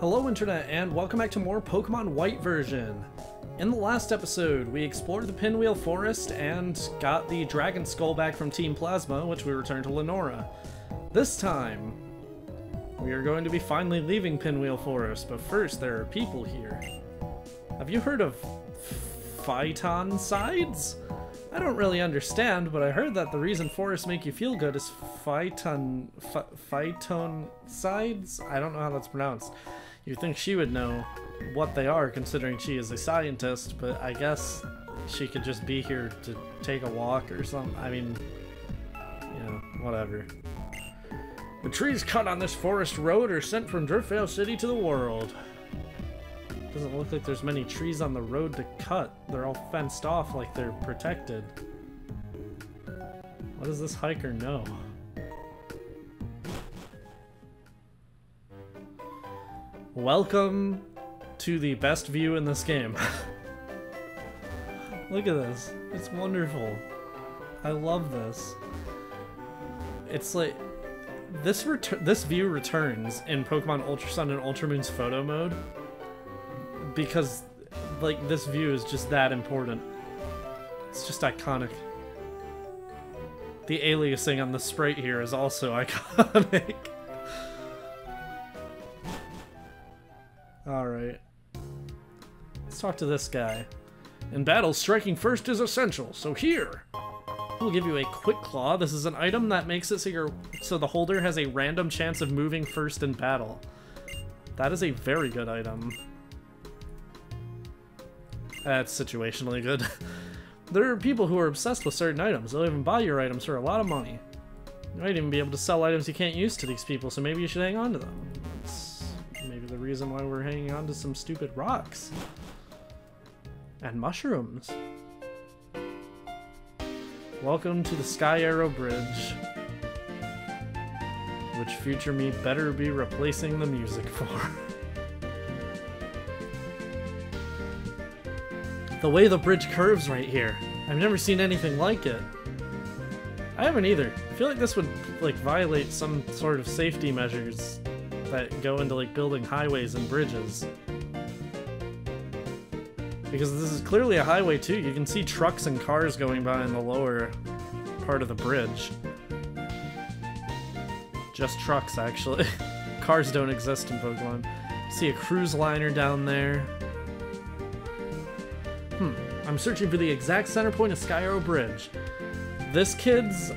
Hello Internet, and welcome back to more Pokemon White version. In the last episode, we explored the Pinwheel Forest and got the Dragon Skull back from Team Plasma, which we returned to Lenora. This time, we are going to be finally leaving Pinwheel Forest, but first there are people here. Have you heard of phyton sides? I don't really understand, but I heard that the reason forests make you feel good is phyton sides? I don't know how that's pronounced. You'd think she would know what they are, considering she is a scientist, but I guess she could just be here to take a walk or something. I mean, you know, whatever. The trees cut on this forest road are sent from Driftveil City to the world. Doesn't look like there's many trees on the road to cut. They're all fenced off like they're protected. What does this hiker know? Welcome to the best view in this game. Look at this. It's wonderful. I love this. It's like this view returns in Pokemon Ultra Sun and Ultra Moon's photo mode because like this view is just that important. It's just iconic. The aliasing on the sprite here is also iconic. Alright. Let's talk to this guy. In battle, striking first is essential, so here! We'll give you a Quick Claw. This is an item that makes it so the holder has a random chance of moving first in battle. That is a very good item. That's situationally good. There are people who are obsessed with certain items. They'll even buy your items for a lot of money. You might even be able to sell items you can't use to these people, so maybe you should hang on to them. Maybe the reason why we're hanging on to some stupid rocks. And mushrooms. Welcome to the Sky Arrow Bridge. Which future me better be replacing the music for. The way the bridge curves right here. I've never seen anything like it. I haven't either. I feel like this would like violate some sort of safety measures that go into like building highways and bridges. Because this is clearly a highway too. You can see trucks and cars going by in the lower part of the bridge. Just trucks, actually. Cars don't exist in Pokemon. See a cruise liner down there. I'm searching for the exact center point of Sky Arrow Bridge. This kid's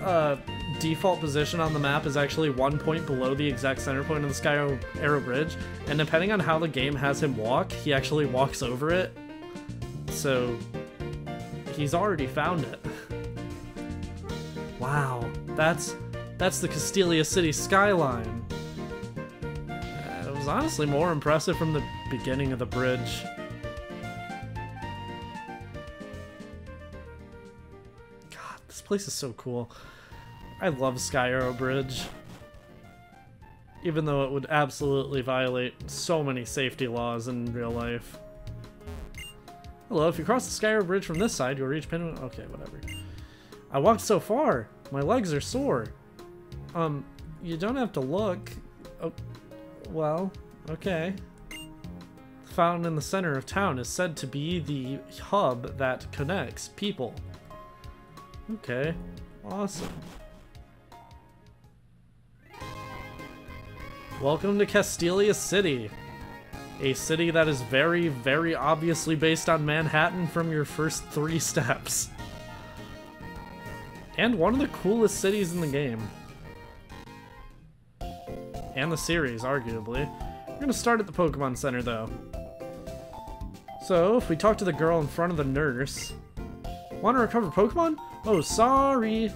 default position on the map is actually 1 point below the exact center point of the Sky Arrow Bridge, and depending on how the game has him walk, he actually walks over it. So he's already found it. Wow, that's the Castelia City skyline. It was honestly more impressive from the beginning of the bridge. God, this place is so cool. I love Sky Arrow Bridge. Even though it would absolutely violate so many safety laws in real life. Hello, if you cross the Sky Arrow Bridge from this side, you'll reach Pinwheel. Okay, whatever. I walked so far. My legs are sore. You don't have to look. Oh, well, okay. The fountain in the center of town is said to be the hub that connects people. Okay, awesome. Welcome to Castelia City. A city that is very, very obviously based on Manhattan from your first 3 steps. And one of the coolest cities in the game. And the series, arguably. We're gonna start at the Pokemon Center, though. So, if we talk to the girl in front of the nurse... Want to recover Pokemon? Oh, sorry.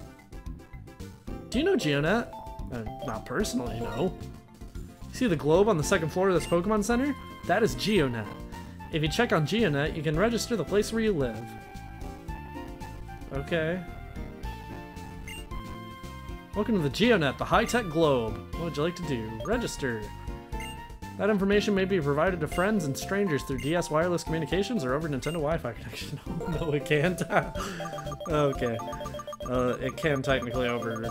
Do you know Geonet? Not personally, no. See the globe on the second floor of this Pokemon Center? That is Geonet. If you check on Geonet, you can register the place where you live. Okay. Welcome to the Geonet, the high-tech globe. What would you like to do? Register. That information may be provided to friends and strangers through DS wireless communications or over Nintendo Wi-Fi connection. Oh, no, it can't. Okay. It can technically over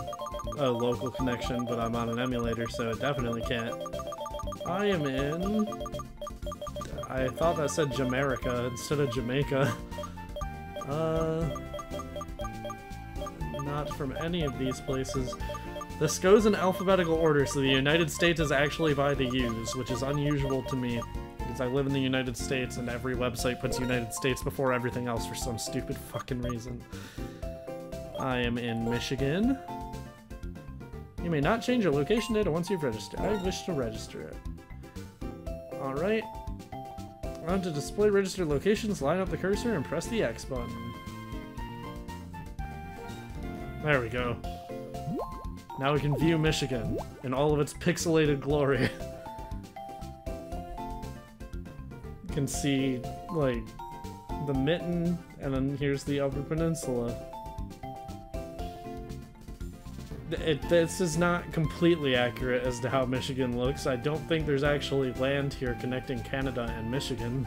a local connection, but I'm on an emulator, so it definitely can't. I am in... I thought that said Jamaica instead of Jamaica. Not from any of these places. This goes in alphabetical order, so the United States is actually by the U's, which is unusual to me, because I live in the United States and every website puts United States before everything else for some stupid fucking reason. I am in Michigan. You may not change your location data once you've registered. I wish to register it. Alright. On to display registered locations, line up the cursor and press the X button. There we go. Now we can view Michigan in all of its pixelated glory. You can see, like, the mitten, and then here's the Upper Peninsula. This is not completely accurate as to how Michigan looks. I don't think there's actually land here connecting Canada and Michigan.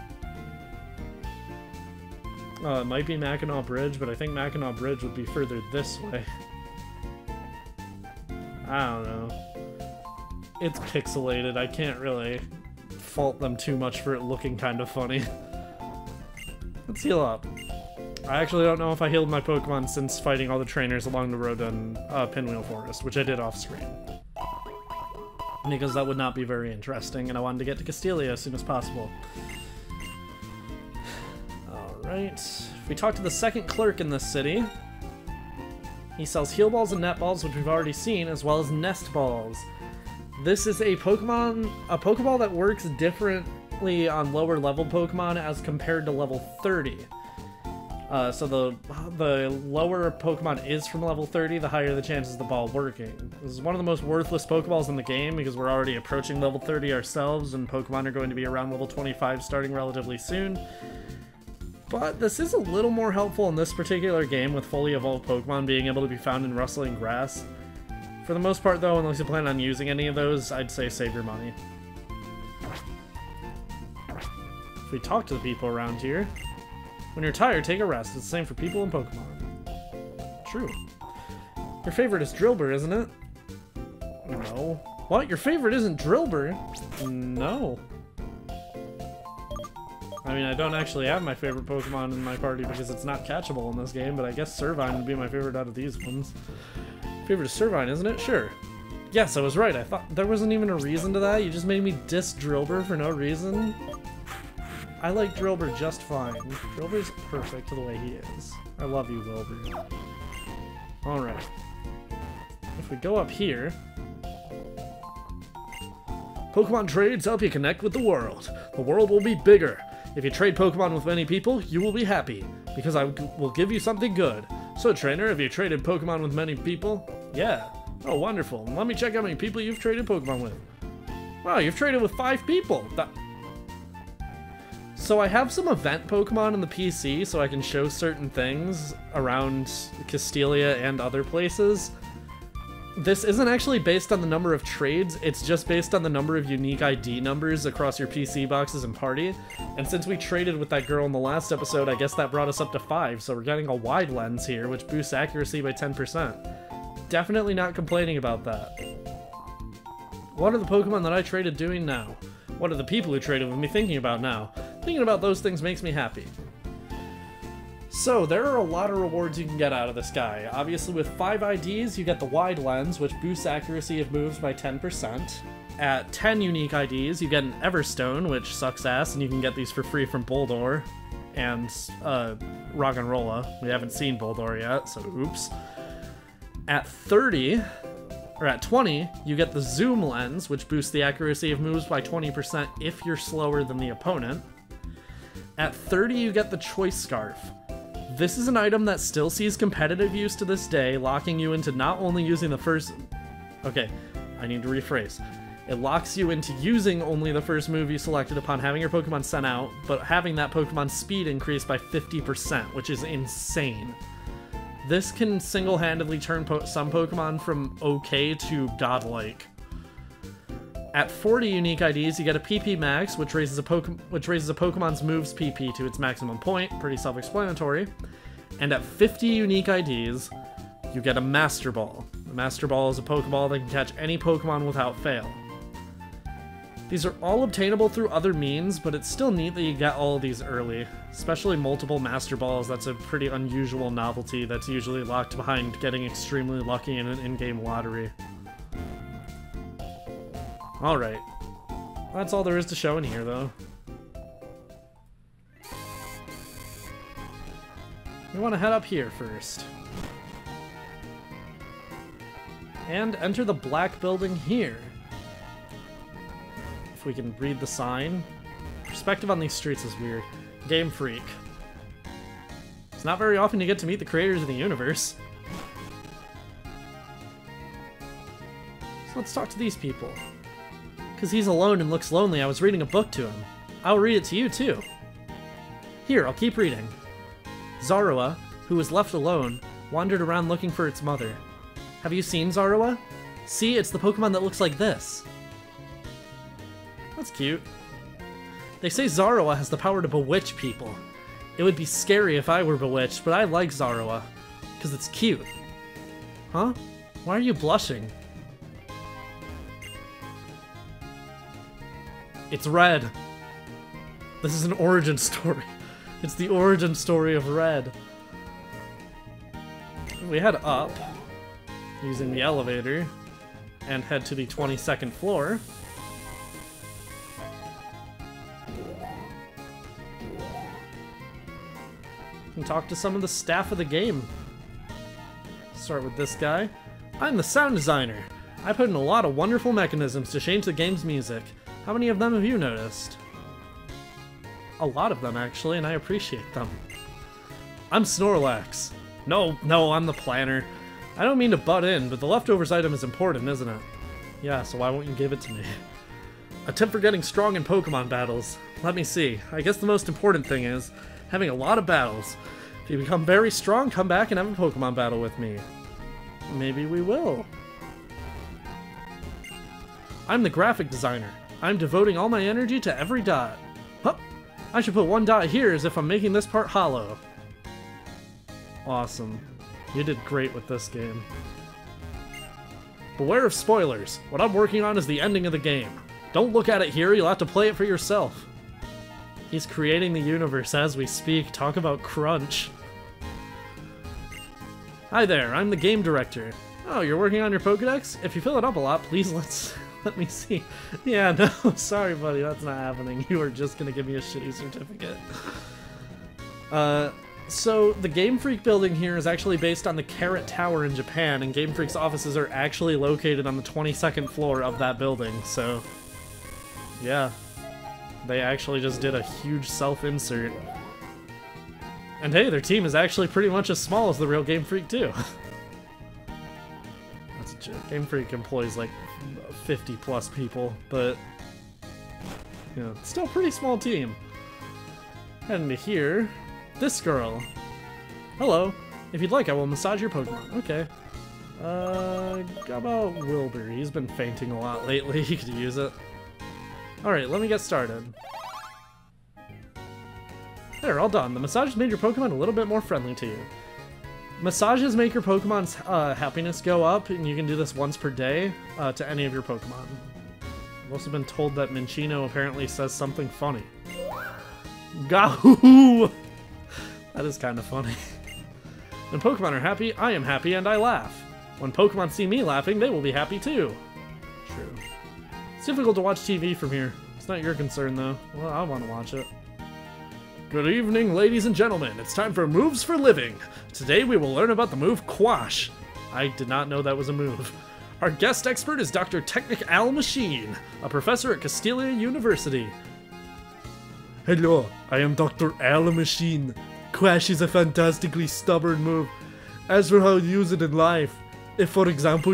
It might be Mackinac Bridge, but I think Mackinac Bridge would be further this way. I don't know. It's pixelated. I can't really fault them too much for it looking kind of funny. Let's heal up. I actually don't know if I healed my Pokemon since fighting all the trainers along the road in Pinwheel Forest, which I did off screen. Because that would not be very interesting, and I wanted to get to Castelia as soon as possible. Alright. If we talk to the second clerk in this city, he sells heal balls and net balls, which we've already seen, as well as nest balls. This is a Pokeball that works differently on lower level Pokemon as compared to level 30. So the lower Pokemon is from level 30, the higher the chances of the ball working. This is one of the most worthless Pokeballs in the game because we're already approaching level 30 ourselves, and Pokemon are going to be around level 25 starting relatively soon. But this is a little more helpful in this particular game with fully evolved Pokemon being able to be found in rustling grass. For the most part though, unless you plan on using any of those, I'd say save your money. If we talk to the people around here, when you're tired, take a rest. It's the same for people and Pokemon. True. Your favorite is Drillbur, isn't it? No. What? Your favorite isn't Drillbur? No. I mean, I don't actually have my favorite Pokemon in my party because it's not catchable in this game, but I guess Servine would be my favorite out of these ones. Favorite is Servine, isn't it? Sure. Yes, I was right. I thought there wasn't even a reason to that. You just made me diss Drillbur for no reason. I like Drillbur just fine. Drillbur's perfect the way he is. I love you, Wilbur. Alright. If we go up here... Pokemon trades help you connect with the world. The world will be bigger. If you trade Pokemon with many people, you will be happy, because I will give you something good. So, trainer, have you traded Pokemon with many people? Yeah. Oh, wonderful. Let me check how many people you've traded Pokemon with. Wow, you've traded with 5 people. So I have some event Pokemon in the PC, so I can show certain things around Castelia and other places. This isn't actually based on the number of trades, it's just based on the number of unique ID numbers across your PC boxes and party. And since we traded with that girl in the last episode, I guess that brought us up to 5, so we're getting a wide lens here, which boosts accuracy by 10%. Definitely not complaining about that. What are the Pokemon that I traded doing now? What are the people who traded with me thinking about now? Thinking about those things makes me happy. So, there are a lot of rewards you can get out of this guy. Obviously, with 5 IDs, you get the wide lens, which boosts accuracy of moves by 10%. At 10 unique IDs, you get an Everstone, which sucks ass, and you can get these for free from Boldore and Roggenrola. We haven't seen Boldore yet, so oops. At 30, or at 20, you get the Zoom lens, which boosts the accuracy of moves by 20% if you're slower than the opponent. At 30, you get the Choice Scarf. This is an item that still sees competitive use to this day, locking you into not only using the first... Okay, I need to rephrase. It locks you into using only the first move you selected upon having your Pokemon sent out, but having that Pokemon's speed increased by 50%, which is insane. This can single-handedly turn some Pokemon from okay to godlike. At 40 unique IDs, you get a PP Max, which raises a Pokemon's move's PP to its maximum point, pretty self-explanatory. And at 50 unique IDs, you get a Master Ball. The Master Ball is a Pokeball that can catch any Pokemon without fail. These are all obtainable through other means, but it's still neat that you get all of these early. Especially multiple Master Balls, that's a pretty unusual novelty that's usually locked behind getting extremely lucky in an in-game lottery. Alright. That's all there is to show in here, though. We want to head up here first. And enter the black building here. If we can read the sign. Perspective on these streets is weird. Game Freak. It's not very often you get to meet the creators of the universe. So let's talk to these people. Because he's alone and looks lonely, I was reading a book to him. I'll read it to you too. Here, I'll keep reading. Zorua, who was left alone, wandered around looking for its mother. Have you seen Zorua? See, it's the Pokemon that looks like this. That's cute. They say Zorua has the power to bewitch people. It would be scary if I were bewitched, but I like Zorua. Because it's cute. Huh? Why are you blushing? It's Red. This is an origin story. It's the origin story of Red. We head up using the elevator and head to the 22nd floor. And talk to some of the staff of the game. Start with this guy. I'm the sound designer. I put in a lot of wonderful mechanisms to change the game's music. How many of them have you noticed? A lot of them, actually, and I appreciate them. I'm Snorlax. No, I'm the planner. I don't mean to butt in, but the leftovers item is important, isn't it? Yeah, so why won't you give it to me? A tip for getting strong in Pokemon battles. Let me see. I guess the most important thing is having a lot of battles. If you become very strong, come back and have a Pokemon battle with me. Maybe we will. I'm the graphic designer. I'm devoting all my energy to every dot. Huh. I should put one dot here as if I'm making this part hollow. Awesome. You did great with this game. Beware of spoilers. What I'm working on is the ending of the game. Don't look at it here, you'll have to play it for yourself. He's creating the universe as we speak. Talk about crunch. Hi there, I'm the game director. Oh, you're working on your Pokédex? If you fill it up a lot, please let me see. Yeah, no, sorry buddy, that's not happening. You are just gonna give me a shitty certificate. So the Game Freak building here is actually based on the Carrot Tower in Japan, and Game Freak's offices are actually located on the 22nd floor of that building, so yeah. They actually just did a huge self-insert. And hey, their team is actually pretty much as small as the real Game Freak too. That's a joke. Game Freak employs like 50 plus people, but you know, still a pretty small team. Heading to here. This girl. Hello. If you'd like, I will massage your Pokemon. Okay. How about Wilbur? He's been fainting a lot lately. He could use it. Alright, let me get started. There, all done. The massage has made your Pokemon a little bit more friendly to you. Massages make your Pokemon's happiness go up, and you can do this once per day to any of your Pokemon. I've also been told that Minchino apparently says something funny. Gahoo! That is kind of funny. When Pokemon are happy, I am happy and I laugh. When Pokemon see me laughing, they will be happy too. True. It's difficult to watch TV from here. It's not your concern though. Well, I want to watch it. Good evening, ladies and gentlemen. It's time for Moves for Living. Today we will learn about the move Quash. I did not know that was a move. Our guest expert is Dr. Technic Al Machine, a professor at Castelia University. Hello, I am Dr. Al Machine. Quash is a fantastically stubborn move. As for how to use it in life, if for example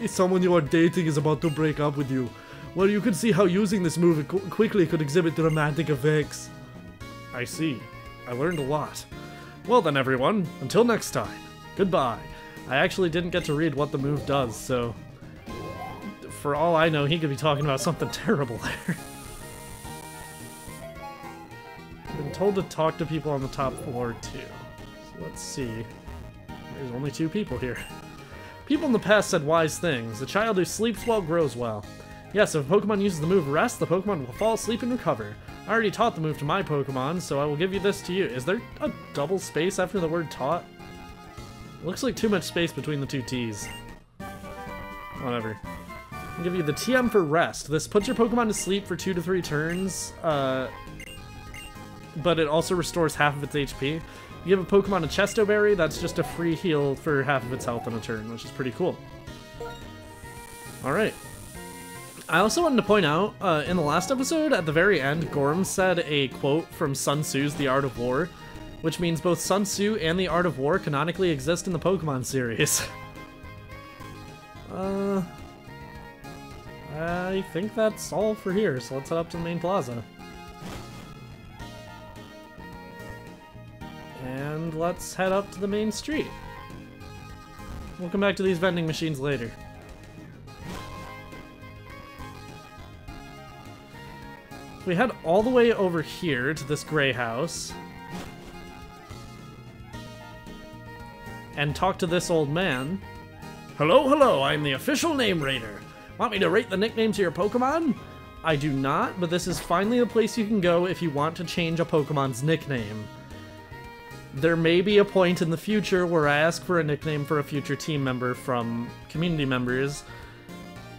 someone you are dating is about to break up with you, well, you can see how using this move quickly could exhibit dramatic effects. I see. I learned a lot. Well then everyone, until next time, goodbye. I actually didn't get to read what the move does, so for all I know, he could be talking about something terrible there. I've been told to talk to people on the top floor too. So let's see. There's only 2 people here. People in the past said wise things. The child who sleeps well grows well. Yes, if a Pokemon uses the move Rest, the Pokemon will fall asleep and recover. I already taught the move to my Pokemon, so I will give you this to you. Is there a double space after the word taught? Looks like too much space between the two T's. Whatever. I'll give you the TM for Rest. This puts your Pokemon to sleep for 2 to 3 turns, but it also restores half of its HP. You give a Pokemon a Chesto Berry, that's just a free heal for half of its health in a turn, which is pretty cool. Alright. I also wanted to point out, in the last episode, at the very end, Gorm said a quote from Sun Tzu's The Art of War, which means both Sun Tzu and The Art of War canonically exist in the Pokemon series. I think that's all for here, so let's head up to the main plaza. And let's head up to the main street. We'll come back to these vending machines later. We head all the way over here to this gray house and talk to this old man. Hello, hello, I'm the official name rater. Want me to rate the nicknames of your Pokemon? I do not, but this is finally the place you can go if you want to change a Pokemon's nickname. There may be a point in the future where I ask for a nickname for a future team member from community members.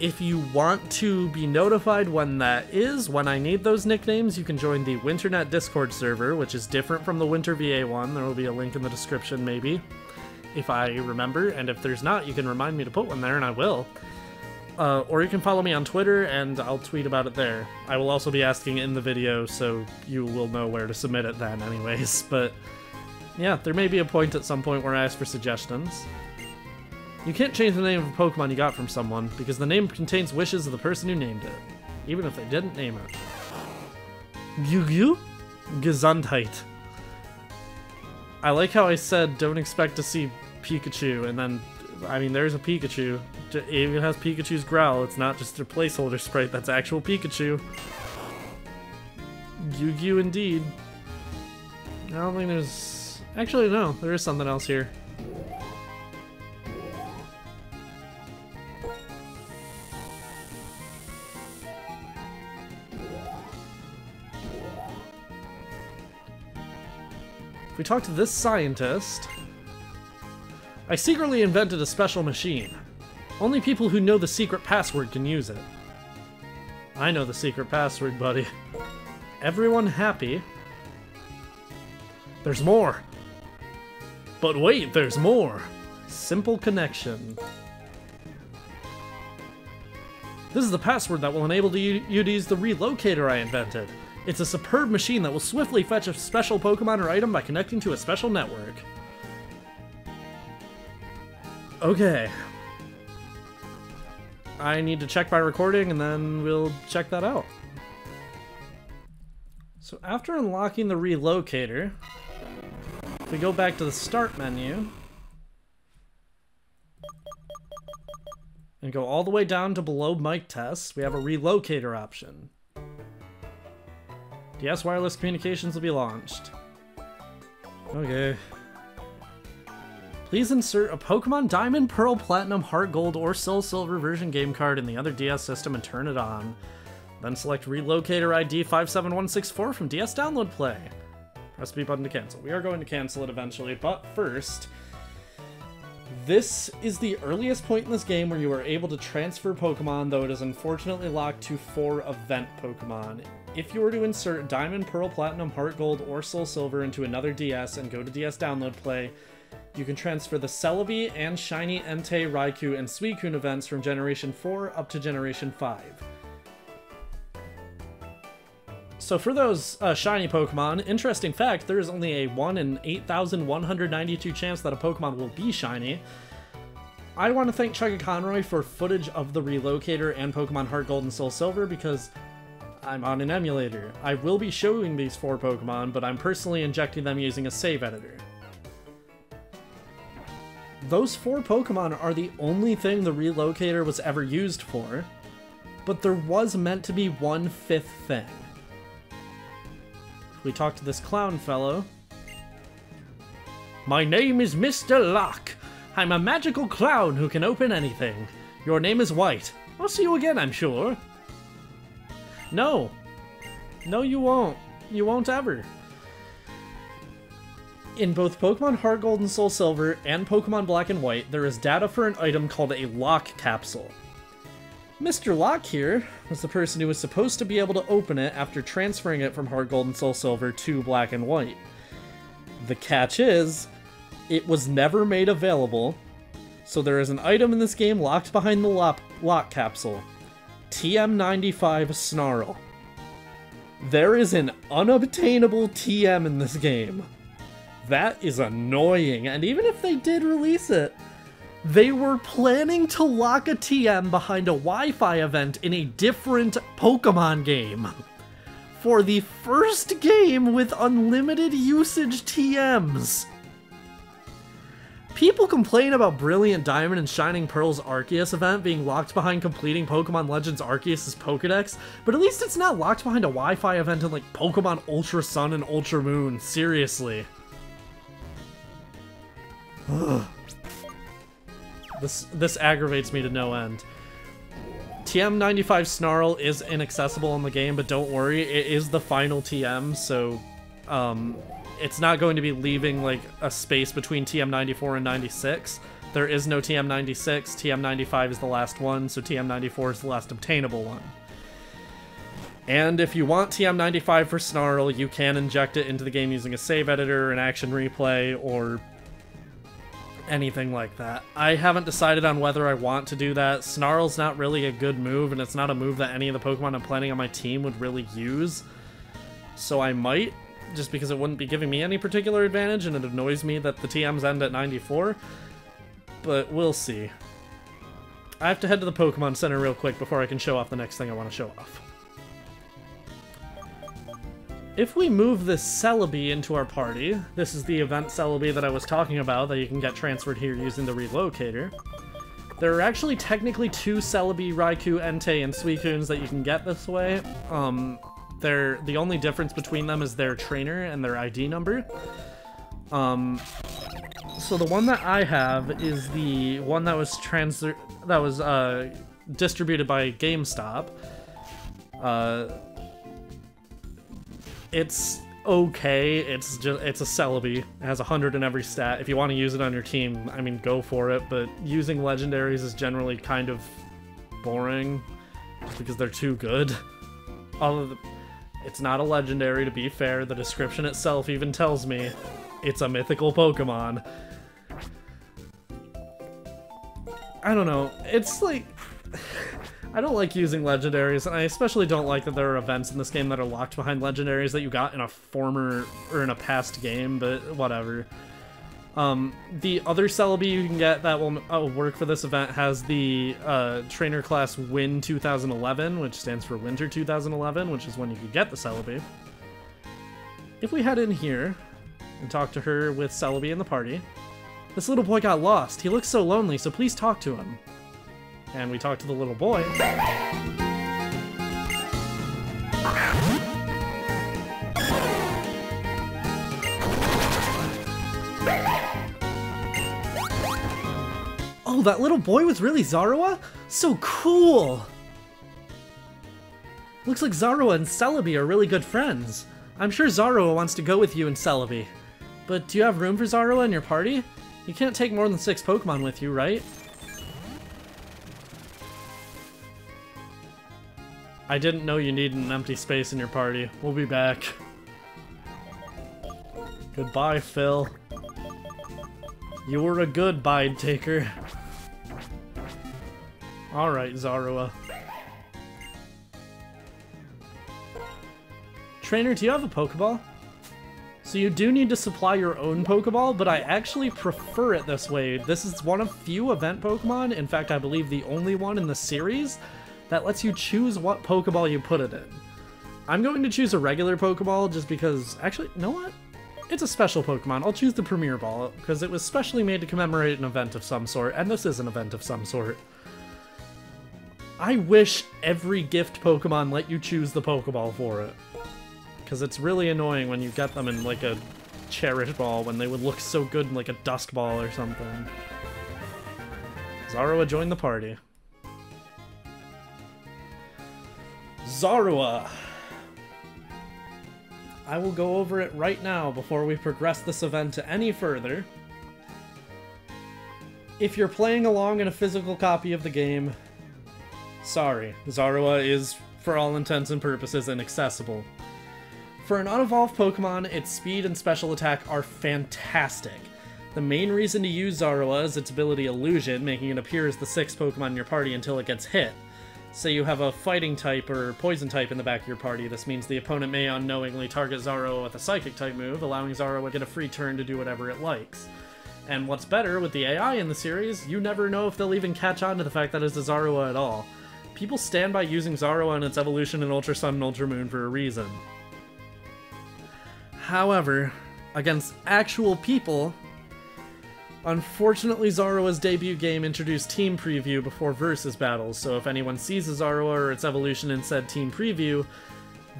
If you want to be notified when that is, when I need those nicknames, you can join the WinterNet Discord server, which is different from the Winter VA one. There will be a link in the description, maybe, if I remember, and if there's not, you can remind me to put one there, and I will. Or you can follow me on Twitter, and I'll tweet about it there. I will also be asking in the video, so you will know where to submit it then anyways, but yeah, there may be a point at some point where I ask for suggestions. You can't change the name of a Pokemon you got from someone, because the name contains wishes of the person who named it, even if they didn't name it. Yu-Gi-Oh? Gesundheit. I like how I said don't expect to see Pikachu, and then, I mean, there's a Pikachu. It even has Pikachu's growl, it's not just a placeholder sprite, that's actual Pikachu. Yu-Gi-Oh indeed. I don't think there's... Actually, no, there is something else here. We talked to this scientist. I secretly invented a special machine. Only people who know the secret password can use it. I know the secret password, buddy. Everyone happy. There's more. But wait, there's more. Simple connection. This is the password that will enable you to use the relocator I invented. It's a superb machine that will swiftly fetch a special Pokemon or item by connecting to a special network. Okay. I need to check my recording and then we'll check that out. So after unlocking the relocator, if we go back to the start menu and go all the way down to below mic tests, we have a relocator option. DS wireless communications will be launched. Okay. Please insert a Pokemon Diamond, Pearl, Platinum, Heart Gold, or Soul Silver version game card in the other DS system and turn it on. Then select Relocator ID 57164 from DS Download Play. Press B button to cancel. We are going to cancel it eventually, but first, this is the earliest point in this game where you are able to transfer Pokemon, though it is unfortunately locked to 4 event Pokemon. If you were to insert Diamond, Pearl, Platinum, Heart Gold, or Soul Silver into another DS and go to DS Download Play, you can transfer the Celebi and Shiny Entei, Raikou, and Suicune events from Generation 4 up to Generation 5. So for those shiny Pokemon, interesting fact, there is only a 1 in 8,192 chance that a Pokemon will be shiny. I want to thank Chugga Conroy for footage of the Relocator and Pokemon Heart Gold and Soul Silver because I'm on an emulator. I will be showing these 4 Pokemon, but I'm personally injecting them using a save editor. Those 4 Pokemon are the only thing the Relocator was ever used for, but there was meant to be one 5th thing. We talked to this clown fellow. My name is Mr. Lock. I'm a magical clown who can open anything. Your name is White. I'll see you again, I'm sure. No! No, you won't. You won't ever. In both Pokemon Heart Gold and Soul Silver and Pokemon Black and White, there is data for an item called a Lock Capsule. Mr. Lock here was the person who was supposed to be able to open it after transferring it from Heart Gold and Soul Silver to Black and White. The catch is, it was never made available, so there is an item in this game locked behind the lock capsule. TM95 Snarl. There is an unobtainable TM in this game. That is annoying, and even if they did release it, they were planning to lock a TM behind a Wi-Fi event in a different Pokemon game. For the first game with unlimited usage TMs. People complain about Brilliant Diamond and Shining Pearl's Arceus event being locked behind completing Pokemon Legends Arceus' Pokedex, but at least it's not locked behind a Wi-Fi event in like Pokemon Ultra Sun and Ultra Moon, seriously. Ugh. This aggravates me to no end. TM95 Snarl is inaccessible in the game, but don't worry, it is the final TM, so it's not going to be leaving like a space between TM94 and 96. There is no TM96, TM95 is the last one, so TM94 is the last obtainable one. And if you want TM95 for Snarl, you can inject it into the game using a save editor, an action replay, or anything like that. I haven't decided on whether I want to do that. Snarl's not really a good move, and it's not a move that any of the Pokemon I'm planning on my team would really use. So I might, just because it wouldn't be giving me any particular advantage, and it annoys me that the TMs end at 94. But we'll see. I have to head to the Pokemon Center real quick before I can show off the next thing I want to show off. If we move this Celebi into our party, this is the event Celebi that I was talking about that you can get transferred here using the relocator. There are actually technically two Celebi, Raikou, Entei, and Suicunes that you can get this way. The only difference between them is their trainer and their ID number. So the one that I have is the one that was distributed by GameStop. It's okay. It's a Celebi. It has 100 in every stat. If you want to use it on your team, I mean, go for it. But using legendaries is generally kind of boring, just because they're too good. It's not a legendary, to be fair. The description itself even tells me it's a mythical Pokemon. I don't know. It's like... I don't like using legendaries, and I especially don't like that there are events in this game that are locked behind legendaries that you got in a former, or in a past game, but whatever. The other Celebi you can get that will work for this event has the trainer class Win 2011, which stands for Winter 2011, which is when you could get the Celebi. If we head in here and talk to her with Celebi in the party, this little boy got lost. He looks so lonely, so please talk to him. And we talk to the little boy. Oh, that little boy was really Zorua? So cool! Looks like Zorua and Celebi are really good friends. I'm sure Zorua wants to go with you and Celebi. But do you have room for Zorua in your party? You can't take more than 6 Pokemon with you, right? I didn't know you needed an empty space in your party. We'll be back. Goodbye, Phil. You were a good bide taker. Alright, Zorua. Trainer, do you have a Pokeball? So you do need to supply your own Pokeball, but I actually prefer it this way. This is one of few event Pokemon, in fact I believe the only one in the series, that lets you choose what Pokeball you put it in. I'm going to choose a regular Pokeball just because... Actually, you know what? It's a special Pokemon. I'll choose the Premier Ball, because it was specially made to commemorate an event of some sort, and this is an event of some sort. I wish every gift Pokemon let you choose the Pokeball for it. Because it's really annoying when you get them in like a Cherish Ball when they would look so good in like a Dusk Ball or something. Zorua joined the party. Zorua. I will go over it right now before we progress this event any further. If you're playing along in a physical copy of the game, sorry, Zorua is, for all intents and purposes, inaccessible. For an unevolved Pokemon, its speed and special attack are fantastic. The main reason to use Zorua is its ability Illusion, making it appear as the 6th Pokemon in your party until it gets hit. Say you have a fighting type or poison type in the back of your party, this means the opponent may unknowingly target Zorua with a psychic type move, allowing Zorua to get a free turn to do whatever it likes. And what's better, with the AI in the series, you never know if they'll even catch on to the fact that it's a Zorua at all. People stand by using Zorua and its evolution in Ultra Sun and Ultra Moon for a reason. However, against actual people, unfortunately Zorua's debut game introduced Team Preview before Versus battles, so if anyone sees a Zorua or its evolution in said Team Preview,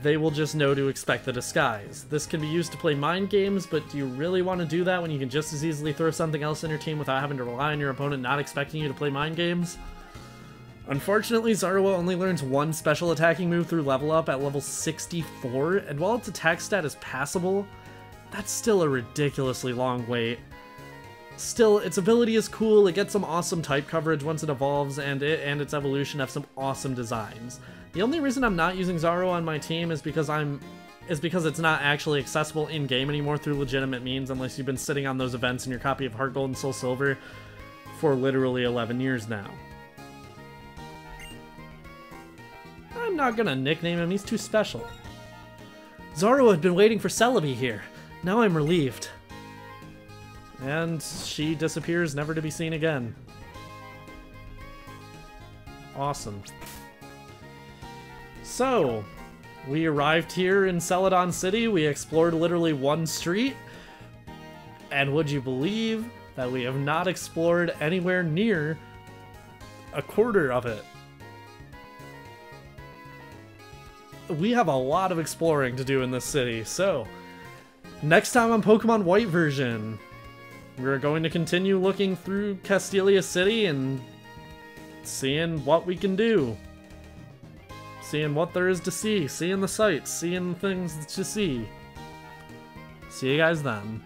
they will just know to expect the disguise. This can be used to play mind games, but do you really want to do that when you can just as easily throw something else in your team without having to rely on your opponent not expecting you to play mind games? Unfortunately, Zorua only learns one special attacking move through level up at level 64, and while its attack stat is passable, that's still a ridiculously long wait. Still, its ability is cool, it gets some awesome type coverage once it evolves, and it and its evolution have some awesome designs. The only reason I'm not using Zorua on my team is because it's not actually accessible in-game anymore through legitimate means unless you've been sitting on those events in your copy of Heart Gold and Soul Silver for literally 11 years now. I'm not gonna nickname him, he's too special. Zorua had been waiting for Celebi here. Now I'm relieved. And she disappears, never to be seen again. Awesome. So, we arrived here in Celadon City, we explored literally one street, and would you believe that we have not explored anywhere near a quarter of it? We have a lot of exploring to do in this city, so next time on Pokemon White version, we're going to continue looking through Castelia City and seeing what we can do. Seeing what there is to see, seeing the sights, seeing the things to see. See you guys then.